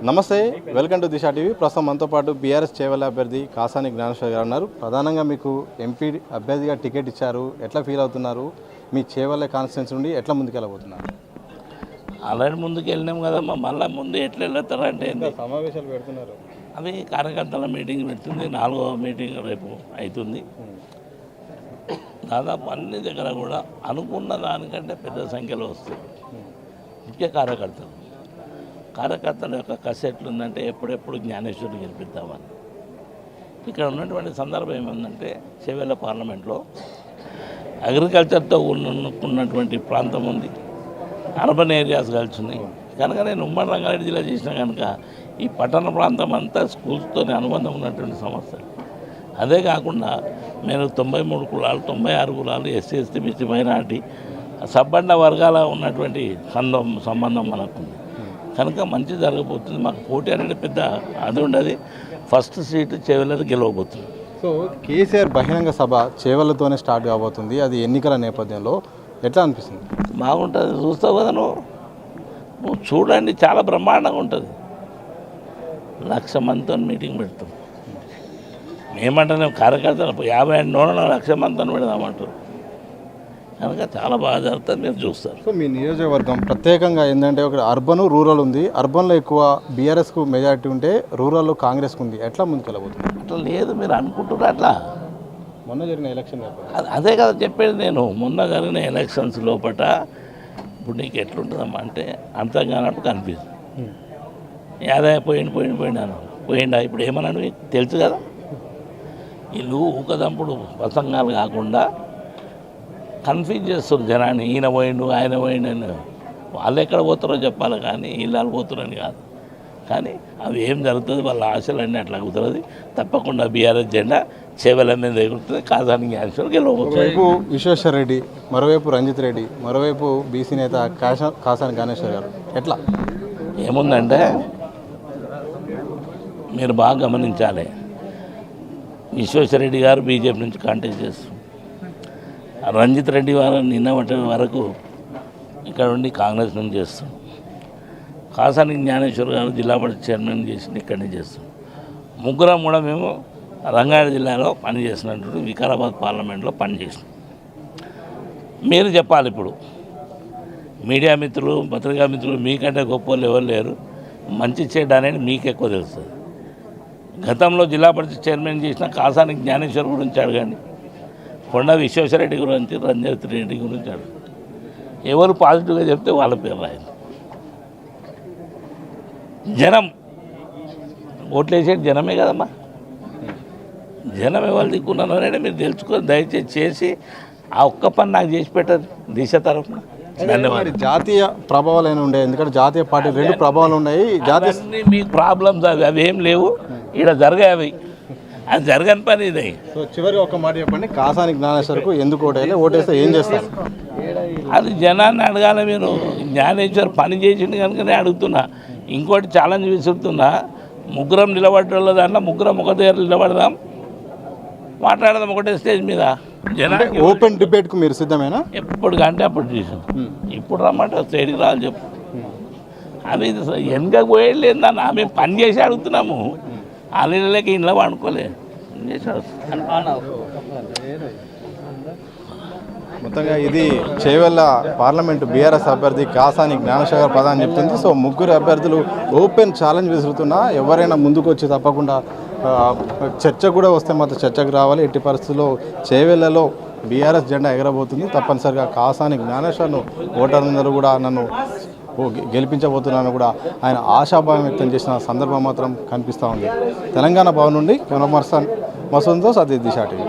నమస్తే, welcome to Disha TV. ప్రస్తుతం మనతో పాటు బీఆర్ఎస్ చేవెళ్ళ అభ్యర్థి కాసాని జ్ఞానేశ్వర్ గారు ఉన్నారు. ప్రధానంగా మీకు ఎంపీ అభ్యర్థిగా టికెట్ ఇచ్చారు, ఎట్లా ఫీల్ అవుతున్నారు? మీ చేవెళ్ళ కాన్స్టిట్యున్సీ నుండి ఎట్లా ముందుకెళ్ళబోతున్నారు? ఆల్రెడీ ముందుకు వెళ్ళినాం కదమ్మా, మళ్ళీ ముందు ఎట్లా వెళ్తారంటే సమావేశాలు పెడుతున్నారు. అవి కార్యకర్తల మీటింగ్ పెడుతుంది, 4వ మీటింగ్ రేపు అవుతుంది. దాదాపు అన్ని దగ్గర కూడా అనుకున్న దానికంటే పెద్ద సంఖ్యలో వస్తుంది. ముఖ్య కార్యకర్తల యొక్క కసి ఎట్లుందంటే ఎప్పుడెప్పుడు జ్ఞానేశ్వరుని గెలిపిద్దామని. ఇక్కడ ఉన్నటువంటి సందర్భం ఏముందంటే, చేవెళ్ళ పార్లమెంట్లో అగ్రికల్చర్తో ఉన్నటువంటి ప్రాంతం ఉంది, అర్బన్ ఏరియాస్ కలిసి ఉన్నాయి కనుక నేను ఉమ్మడి రంగారెడ్డి జిల్లా చేసిన కనుక ఈ పట్టణ ప్రాంతం అంతా స్కూల్స్తో అనుబంధం ఉన్నటువంటి సమస్యలు. అదే కాకుండా నేను 93 కులాలు 96 కులాలు ఎస్సీ ఎస్టీ బీసీ మైనార్టీ సబ్బండ వర్గాల ఉన్నటువంటి సంబంధం మనకుంది కనుక మంచి జరగబోతుంది. మాకు పోటీ అనేది పెద్ద అది ఉండదు. ఫస్ట్ సీటు చేవెళ్ళది గెలవబోతుంది. సో కేసీఆర్ బహిరంగ సభ చేవెళ్ళతోనే స్టార్ట్ కాబోతుంది. అది ఎన్నికల నేపథ్యంలో ఎట్లా అనిపిస్తుంది? బాగుంటుంది, చూస్తావు కదా నువ్వు చూడండి, చాలా బ్రహ్మాండంగా ఉంటుంది. 1,00,000 మందితో మీటింగ్ పెడతాం. మేమంటే కార్యకర్తలు 50 1,00,000 మందితో పెడదామంటారు కనుక చాలా బాగా జరుగుతుంది, మీరు చూస్తారు. సో మీ నియోజకవర్గం ప్రత్యేకంగా ఏంటంటే ఒక అర్బన్ రూరల్ ఉంది. అర్బన్లో ఎక్కువ బీఆర్ఎస్కు మెజారిటీ ఉంటే రూరల్లో కాంగ్రెస్కు ఉంది. ఎట్లా ముందుకెళ్ళబోతుంది? అట్లా లేదు, మీరు అనుకుంటున్నారు అట్లా. మొన్న జరిగిన ఎలక్షన్ అదే కదా చెప్పేది నేను. మొన్న జరిగిన ఎలక్షన్స్ లోపల ఇప్పుడు నీకు ఎట్లుంటుందమ్మా అంటే అర్థం కానట్టు కనిపిస్తుంది. యాదయ్య పోయిండా ఇప్పుడు ఏమన్నాడు మీకు తెలుసు కదా. వీళ్ళు ఊకదంపుడు ప్రసంగాలు కాకుండా కన్ఫ్యూజ్ చేస్తారు జనాన్ని. ఈయన పోయిండు ఆయన పోయిండు అని. వాళ్ళు ఎక్కడ పోతారో చెప్పాలి కానీ వీళ్ళు పోతారని కాదు. కానీ అవి ఏం జరుగుతుంది, వాళ్ళ ఆశలన్నీ అట్లా కుదరదు. తప్పకుండా బీఆర్ఎస్ జెండా చేవెళ్ళ మీద ఎగురుతుంది. కాసాని జ్ఞానేశ్వర్ గెలవబోతుంది. వైపు విశ్వేశ్వర రెడ్డి, మరోవైపు రంజిత్ రెడ్డి, మరోవైపు బీసీ నేత కాసాని జ్ఞానేశ్వర్ గారు. ఎట్లా ఏముందంటే మీరు బాగా గమనించాలి. విశ్వేశ్వర రెడ్డి గారు బీజేపీ నుంచి కాంటాక్ట్ చేస్తారు. రంజిత్ రెడ్డి వారు నిన్న వరకు ఇక్కడ ఉండి కాంగ్రెస్ నుంచి చేస్తాం. కాసాని జ్ఞానేశ్వర్ గారు జిల్లా పరిషత్ చైర్మన్ చేసి ఇక్కడి నుంచి చేస్తాం. ముగ్గురం కూడా మేము రంగారెడ్డి జిల్లాలో పనిచేసినట్టు వికారాబాద్ పార్లమెంట్లో పనిచేసినాం. మీరు చెప్పాలి ఇప్పుడు, మీడియా మిత్రులు పత్రికా మిత్రులు మీకంటే గొప్ప వాళ్ళు ఎవరు లేరు. మంచి చెడ్డ అనేది మీకు ఎక్కువ తెలుస్తుంది. గతంలో జిల్లా పరిషత్ చైర్మన్ చేసిన కాసాని జ్ఞానేశ్వర్ గురించి అడగండి, కొండ విశ్వేశ్వరరెడ్డి గురించి, రంజిత్ రెడ్డి గురించి అడగండి. ఎవరు పాజిటివ్గా చెప్తే వాళ్ళ పేరు రాయండి. జనం ఓట్లేసేది జనమే కదమ్మా. జనం ఎవరు దిక్కున్నాను అనేది మీరు తెలుసుకొని దయచేసి చేసి ఆ ఒక్క పని నాకు చేసి పెట్టదు దిశ తరఫున. ధన్యవాదాలు. జాతీయ ప్రభావాలు అయినా ఉండే, ఎందుకంటే జాతీయ పార్టీ 2 ప్రభావాలు ఉన్నాయి. జాతీయ మీకు ప్రాబ్లమ్స్ అవి ఏం లేవు, ఇక్కడ జరిగాయి. అవి అది జరగని పని ఇది. సో చివరి ఒక మాట చెప్పండి, కాసాని జ్ఞానేశ్వర్కు ఎందుకు ఓటేయాలి, ఓటేస్తే ఏం చేస్తారు? అది జనాన్ని అడగాలి. మీరు జ్ఞానేశ్వర్ పని చేసింది కనుకనే అడుగుతున్నా. ఇంకోటి ఛాలెంజ్ విసురుతున్నా, ముగ్గురం నిలబడ్డ దాంట్లో ముగ్గురం ఒక దగ్గర నిలబడదాం, మాట్లాడదాం ఒకటే స్టేజ్ మీద. జనానికి ఓపెన్ డిబేట్కు మీరు సిద్ధమేనా? ఎప్పటికంటే అప్పుడు చేసాం. ఇప్పుడు రమ్మంటే స్టేట్కి రావాలి చెప్పు. అది వెనక పోయేది లేదన్నా, మేము పని చేసి అడుగుతున్నాము. వాళ్ళకి ఇంట్లో వండుకోలే మొత్తంగా ఇది చేవెళ్ళ పార్లమెంటు బీఆర్ఎస్ అభ్యర్థి కాసాని జ్ఞానేశ్వర్ ప్రధాని చెప్తుంది. సో ముగ్గురు అభ్యర్థులు ఓపెన్ ఛాలెంజ్ విసురుతున్నా, ఎవరైనా ముందుకు వచ్చి తప్పకుండా చర్చ కూడా వస్తే మాత్రం చర్చకు రావాలి. ఎట్టి పరిస్థితుల్లో చేవెళ్ళలో బీఆర్ఎస్ జెండా ఎగరబోతుంది. తప్పనిసరిగా కాసాని జ్ఞానేశ్వర్ను ఓటర్లందరూ కూడా నన్ను గెలిపించబోతున్నాను కూడా ఆయన ఆశాభావం వ్యక్తం చేసిన సందర్భం మాత్రం కనిపిస్తూ ఉంది. తెలంగాణ భవన్ నుండి కెమెరా పర్సన్ మసూద్తో సతీష్, దిశా టీవీ.